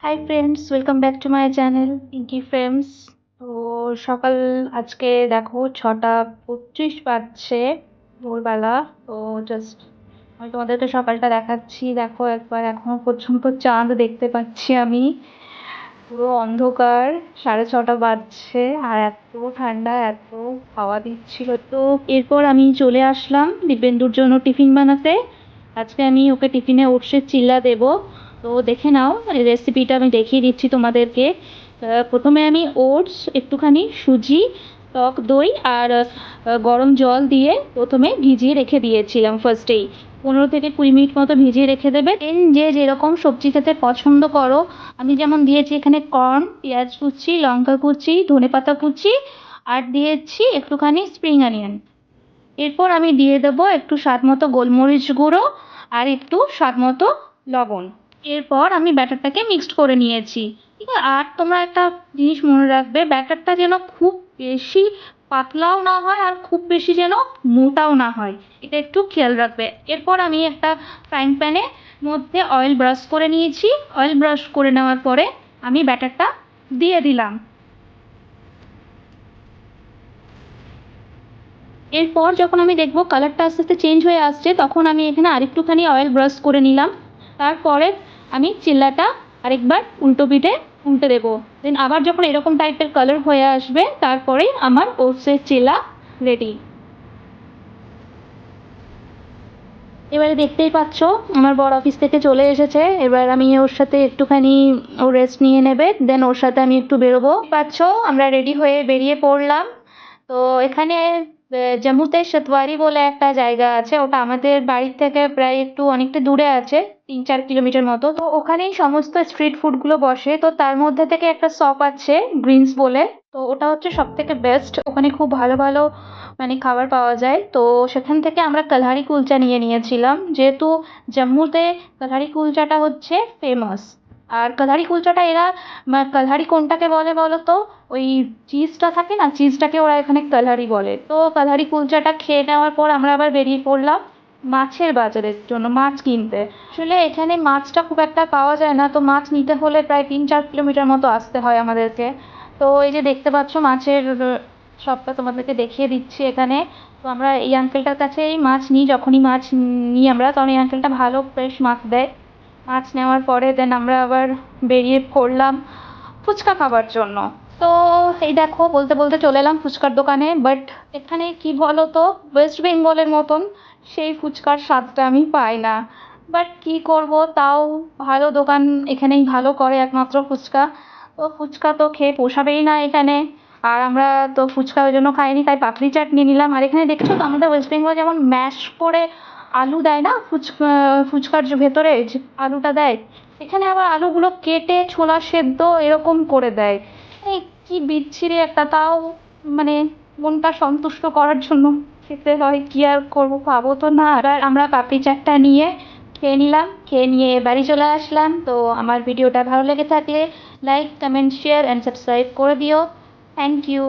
High friends, welcome back to my channel Pinky friends. তো সকাল আজকে দেখো 6:25 বাজছে ভোরবেলা। তো জাস্ট আমি তোমাদেরকে সকালটা দেখাচ্ছি। দেখো একবার, এখনো পর্যন্ত চাঁদ দেখতে পাচ্ছি আমি। পুরো অন্ধকার, 6:30 বাজছে আর এত ঠান্ডা, এত হাওয়া দিচ্ছিল। তো এরপর আমি চলে আসলাম দিব্যেন্দুর জন্য টিফিন বানাতে। আজকে আমি ওকে টিফিনে ওটসের চিল্লা দেবো। তো দেখে নাও, রেসিপিটা আমি দেখিয়ে দিচ্ছি তোমাদেরকে। প্রথমে আমি ওটস, একটুখানি সুজি, টক দই আর গরম জল দিয়ে প্রথমে ভিজিয়ে রেখে দিয়েছিলাম ফার্স্টেই। 15 থেকে 20 মিনিট মতো ভিজিয়ে রেখে দেবে। দেন যে যেরকম সবজি খেতে পছন্দ করো, আমি যেমন দিয়েছি এখানে কর্ন, পেঁয়াজ কুচি, লঙ্কা কুচি, ধনেপাতা কুচি আর দিয়েছি একটুখানি স্প্রিং অনিয়ন। এরপর আমি দিয়ে দেবো একটু স্বাদ মতো গোলমরিচ গুঁড়ো আর একটু স্বাদ মতো লবণ। এরপর আমি ব্যাটারটাকে মিক্সড করে নিয়েছি। ঠিক আছে, আর তোমরা একটা জিনিস মনে রাখবে, ব্যাটারটা যেন খুব বেশি পাতলাও না হয় আর খুব বেশি যেন মোটাও না হয়, এটা একটু খেয়াল রাখবে। এরপর আমি একটা ফ্রাইং প্যানে মধ্যে অয়েল ব্রাশ করে নিয়েছি। অয়েল ব্রাশ করে নেওয়ার পরে আমি ব্যাটারটা দিয়ে দিলাম। এরপর যখন আমি দেখবো কালারটা আস্তে আস্তে চেঞ্জ হয়ে আসছে, তখন আমি এখানে আরেকটুখানি অয়েল ব্রাশ করে নিলাম। তারপরে আমি চিল্লাটা আরেকবার উল্টো পিঠে উল্টে দেবো। দেন আবার যখন এরকম টাইপের কালার হয়ে আসবে, তারপরেই আমার ওটসের চিল্লা রেডি। এবারে দেখতেই পাচ্ছ আমার বর অফিস থেকে চলে এসেছে। এবার আমি ওর সাথে একটুখানি, ও রেস্ট নিয়ে নেবে, দেন ওর সাথে আমি একটু বেরোবো। পাচ্ছ আমরা রেডি হয়ে বেরিয়ে পড়লাম। তো এখানে জম্মুতে সতওয়ারি বলে একটা জায়গা আছে, ওটা আমাদের বাড়ির থেকে প্রায় একটু অনেকটা দূরে আছে, 3-4 কিলোমিটার মতো। তো ওখানেই সমস্ত স্ট্রিট ফুডগুলো বসে। তো তার মধ্যে থেকে একটা শপ আছে গ্রিনস বলে, তো ওটা হচ্ছে সব থেকে বেস্ট। ওখানে খুব ভালো ভালো মানে খাবার পাওয়া যায়। তো সেখান থেকে আমরা কালহারি কুলচা নিয়ে নিয়েছিলাম, যেহেতু জম্মুতে কালহারি কুলচাটা হচ্ছে ফেমাস। আর কালহারি কুলচাটা এরা কালহারি কোনটাকে বলে বলো তো? ওই চিজটা থাকে না, চিজটাকে ওরা এখানে কালহারি বলে। তো কালহারি কুলচাটা খেয়ে নেওয়ার পর আমরা আবার বেরিয়ে পড়লাম মাছের বাজারের জন্য, মাছ কিনতে। আসলে এখানে মাছটা খুব একটা পাওয়া যায় না, তো মাছ নিতে হলে প্রায় 3-4 কিলোমিটার মতো আসতে হয় আমাদেরকে। তো এই যে দেখতে পাচ্ছ মাছের শপটা তোমাদেরকে দেখিয়ে দিচ্ছি এখানে। তো আমরা এই আঙ্কেলটার কাছেই মাছ নিই, যখনই মাছ নিই আমরা, তখন এই আঙ্কেলটা ভালো ফ্রেশ মাছ দেয়। মাছ নেওয়ার পরে দেন আমরা আবার বেরিয়ে পড়লাম ফুচকা খাবার জন্য। তো এই দেখো বলতে বলতে চলে এলাম ফুচকার দোকানে। বাট এখানে কি বলো তো, ওয়েস্ট বেঙ্গলের মতন সেই ফুচকার স্বাদটা আমি পাই না। বাট কি করব, তাও ভালো দোকান, এখানেই ভালো করে একমাত্র ফুচকা। তো ফুচকা তো খেয়ে পোষাবেই না এখানে। আর আমরা তো ফুচকা ওই জন্য খাইনি, তাই পাপড়ি চাট নিয়ে নিলাম। আর এখানে দেখছো তো আমাদের ওয়েস্ট বেঙ্গল যেমন ম্যাশ করে আলু দেয় না ফুচকা, ফুচকার যে ভেতরে যে আলুটা দেয়, এখানে আবার আলুগুলো কেটে ছোলা সেদ্ধ এরকম করে দেয়। এই কি বিচ্ছিরি একটা, তাও মানে মনটা সন্তুষ্ট করার জন্য খেতে হয়, কি আর করবো, খাবো তো না। এবার আমরা পাপড়ি চাটটা নিয়ে খেয়ে নিলাম, খেয়ে নিয়ে বাড়ি চলে আসলাম। তো আমার ভিডিওটা ভালো লেগে থাকলে like, comment, share and subscribe করে দিও। Thank you.